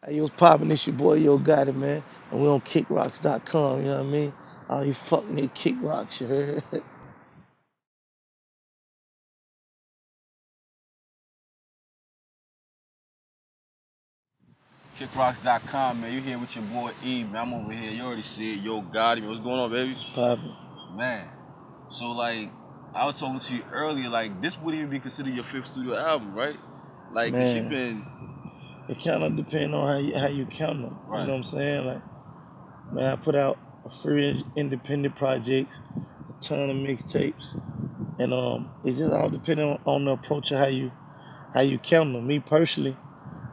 Hey, what's poppin'? It's your boy Yo Gotti, man. And we on KickRocks.com, you know what I mean? All you fucking need Kick Rocks, you heard? KickRocks.com, man. You here with your boy E, man. I'm over here. You already see it. Yo Gotti, man. What's going on, baby? Poppin'. Man. So, like, I was talking to you earlier, like, this wouldn't even be considered your fifth studio album, right? Like, Man. she been... It kind of depends on how you count them. Right. You know what I'm saying? Like, man, I put out a free independent projects, a ton of mixtapes, and it's just all depending on the approach of how you count them. Me personally,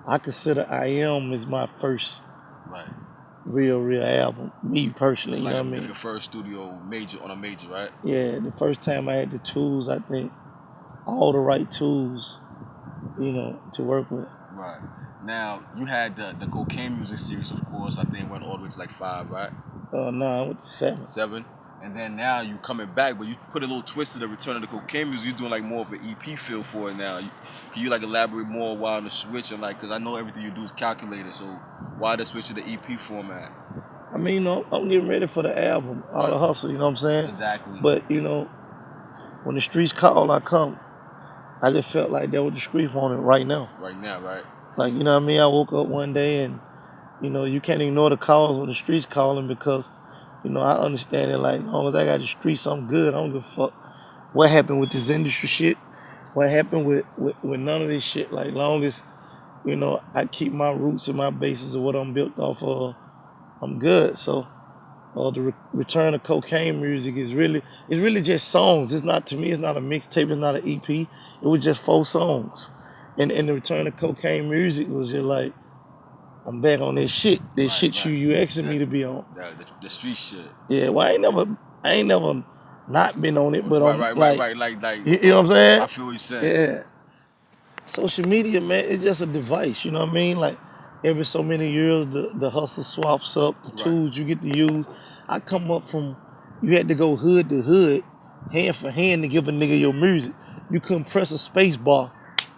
I consider I Am as my first Right. real album. Me personally, Like, you know what I mean? your first studio major on a major, right? Yeah, the first time I had the tools, I think, all the right tools, you know, to work with. Right. Now, you had the Cocaine Music series, of course. I think went all the way to like 5, right? No, I went to 7. 7. And then now you coming back, but you put a little twist to the Return of the Cocaine Music. You're doing like more of an EP feel for it now. Can you like elaborate more why on the switch? And like, because I know everything you do is calculated, so why the switch to the EP format? I mean, you know, I'm getting ready for the album, all the hustle, you know what I'm saying? Exactly. But, you know, when the streets call, I come. I just felt like that was the streets wanted right now. Right now, right? Like, you know what I mean? I woke up one day and, you know, you can't ignore the calls when the streets calling because, you know, I understand it. Like, as long as I got the streets, I'm good. I don't give a fuck what happened with this industry shit, what happened with none of this shit. Like, long as, you know, I keep my roots and my basis of what I'm built off of, I'm good. So, the Return of Cocaine Music is really just songs. It's not, to me, it's not a mixtape, it's not an EP. It was just 4 songs. And the Return of Cocaine Music was just like, I'm back on this shit. This shit you asking me to be on. The street shit. Yeah, well, I ain't never not been on it, but right, like, you know what I'm saying? I feel what you're saying. Yeah. Social media, man, it's just a device, you know what I mean? Like, every so many years, the hustle swaps up, the tools you get to use. I come up from, you had to go hood to hood, hand for hand to give a nigga your music. You couldn't press a space bar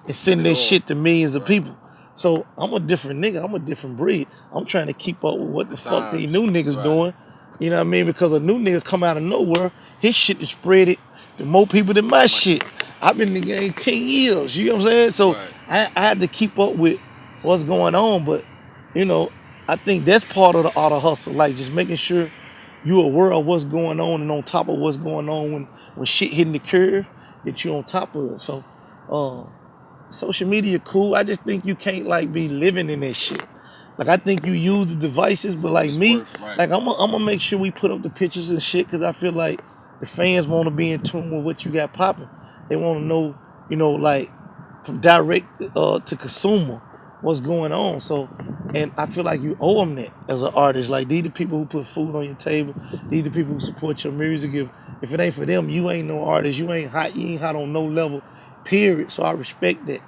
and send that shit to millions of people. So I'm a different nigga, I'm a different breed. I'm trying to keep up with what the fuck these new niggas doing. You know what I mean? Because a new nigga come out of nowhere, his shit is spread it to more people than my shit. I've been in the game 10 years, you know what I'm saying? So I had to keep up with what's going on, but you know, I think that's part of the art of hustle, like just making sure you aware of what's going on and on top of what's going on when shit hitting the curve, that you on top of it. So social media cool. I just think you can't like be living in that shit. Like I think you use the devices, but like It's me, worth, like I'm gonna make sure we put up the pictures and shit because I feel like the fans want to be in tune with what you got popping. They want to know, you know, like from direct to consumer, what's going on. So, and I feel like you owe them that as an artist. Like these the people who put food on your table. These the people who support your music. If it ain't for them, you ain't no artist. You ain't hot on no level. Period. So I respect that.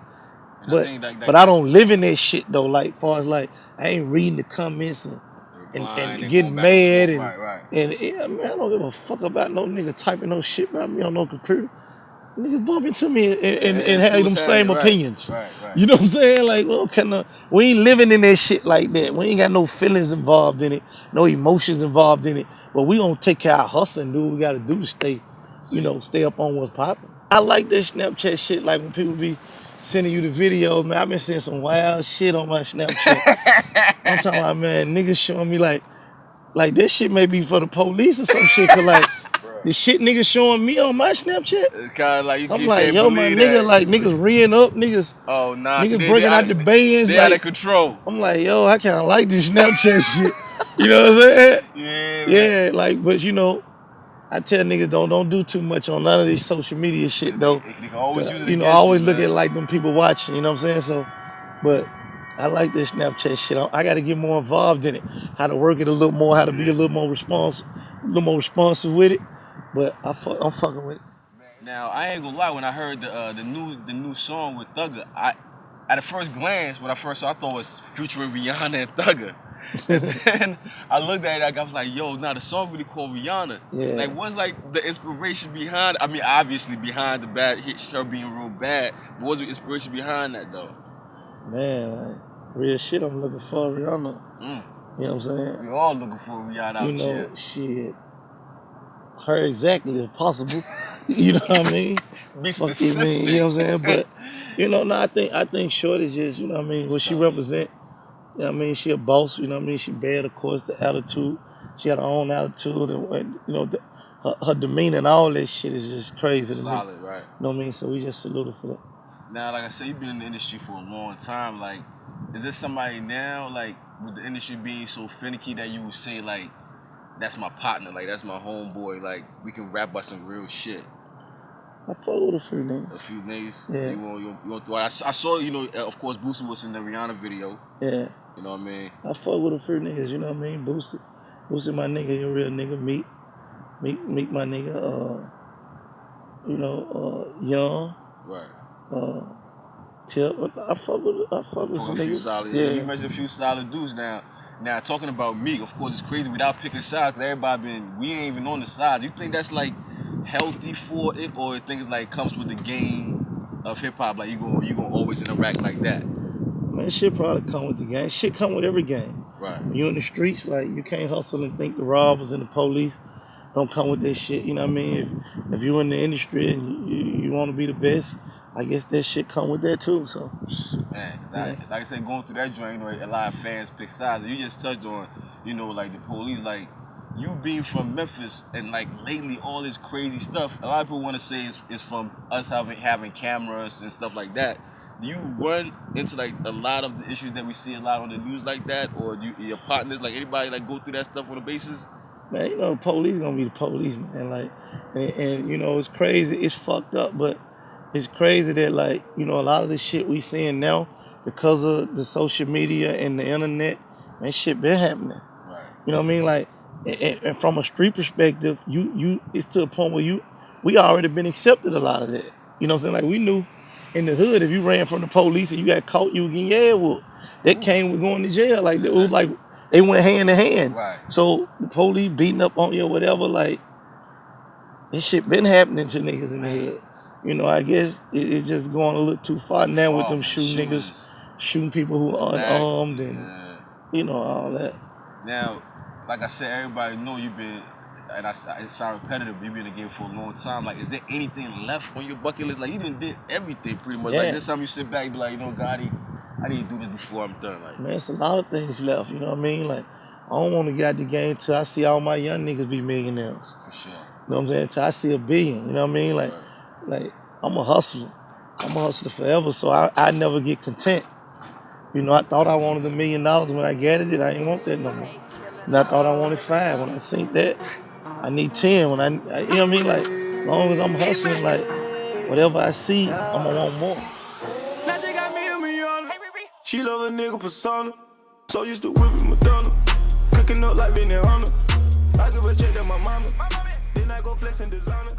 But I don't live in that shit though. Like far as like I ain't reading the comments and getting mad and yeah, man, I don't give a fuck about no nigga typing no shit about me on no computer. Niggas bump into me and have them same opinions. You know what I'm saying? Like, well, we ain't living in that shit like that. We ain't got no feelings involved in it, no emotions involved in it. But we gonna take care of our hustle and do what we gotta do to stay, you know, stay up on what's popping. I like that Snapchat shit, like when people be sending you the videos, man. I've been seeing some wild shit on my Snapchat. I'm talking about, man, niggas showing me like that shit may be for the police or some shit, cause like, the shit niggas showing me on my Snapchat. It's kind of like I'm like, yo, my nigga, like niggas reeing up, niggas. Oh nah, niggas breaking out the bands. They like, out of control. I'm like, yo, I kind of like this Snapchat shit. You know what I'm saying? Yeah, like, but you know, I tell niggas don't do too much on none of this social media shit though. They can always use it you know, I always look at it like them people watching. You know what I'm saying? So, but I like this Snapchat shit. I got to get more involved in it. How to work it a little more. How to be a little more responsive with it. But I'm fucking with it. Now I ain't gonna lie. When I heard the new song with Thugger, at the first glance, when I first saw, I thought it was featuring Rihanna and Thugger. And then I looked at it, I was like, yo, nah, the song really called Rihanna. Yeah. Like, what's like the inspiration behind? I mean, obviously behind the bad hit, her being real bad. But what's the inspiration behind that though? Man, Real shit, I'm looking for Rihanna. You know what I'm saying? We all looking for Rihanna out here. Shit. Her exactly if possible. You know what I mean? Be Fuck specific. it, man. You know what I'm saying? But no, I think Shorty just, you know what I mean, what she represent. You know what I mean? She a boss, you know what I mean? She bad, of course, the attitude. She had her own attitude and her demeanor and all that shit is just crazy to me. Solid, right. You know what I mean? So we just salute her for that. Now, like I said, you've been in the industry for a long time. Like, is there somebody now, like, with the industry being so finicky that you would say, like, that's my partner, like, that's my homeboy, like, we can rap about some real shit? I fuck with a few niggas. A few niggas? Yeah. You want to, I saw, of course, Boosie was in the Rihanna video. Yeah. You know what I mean? I fuck with a few niggas, you know what I mean? Boosie my nigga, he a real nigga. Meek my nigga, Young. Right. Tip. I fuck with some niggas. Solid, yeah. You mentioned a few solid dudes now. Now, talking about Meek, of course, it's crazy without picking sides, because we ain't even on the sides. You think that's, like, healthy for it, or you think it's, like, comes with the game of hip-hop, like, you gonna always interact like that? Man, shit probably come with the game. Shit come with every game. Right. When you in the streets, like, you can't hustle and think the robbers and the police don't come with that shit, you know what I mean? If you in the industry and you want to be the best, I guess that shit come with that too, so. Man, cause like I said, going through that joint, a lot of fans pick sides. And you just touched on, like the police, like you being from Memphis and like lately all this crazy stuff. A lot of people want to say it's from us having cameras and stuff like that. Do you run into like a lot of the issues that we see a lot on the news like that, or do your partners, like anybody, like go through that stuff on a basis? Man, the police gonna be the police, man. Like, and it's crazy, it's fucked up, but it's crazy that like, a lot of the shit we seeing now because of the social media and the internet, man, shit been happening. Right. You know what I mean? Like, and from a street perspective, it's to a point where we already been accepted a lot of that. You know what I'm saying? Like, we knew in the hood, if you ran from the police and you got caught, you were getting your ass whooped. That came with going to jail. Like, it was like they went hand in hand. Right. So the police beating up on you or whatever, like, this shit been happening to niggas in the hood. I guess it's just going a little too far now with them shooting niggas, shooting people who are unarmed and, all that. Now, like I said, everybody know you've been, and it sounds repetitive, but you've been in the game for a long time. Like, is there anything left on your bucket list? Like, you done did everything pretty much. Yeah. Like, this time you sit back, you be like, Gotti, I need to do this before I'm done. Like, man, it's a lot of things left, you know what I mean? Like, I don't want to get out the game till I see all my young niggas be millionaires. For sure. You know what I'm saying? Till I see $1 billion, you know what I mean? Like I'm a hustler. I'm a hustler forever, so I never get content. I thought I wanted $1 million when I gathered it. I ain't want that no more. And I thought I wanted 5. When I seen that, I need 10. You know what I mean? Like, as long as I'm hustling, like, whatever I see, I'm gonna want more. She love a nigga persona. So used to whipping Madonna. Cooking up like Benny Hunter. I give a check to my mama. Then I go flexing designer.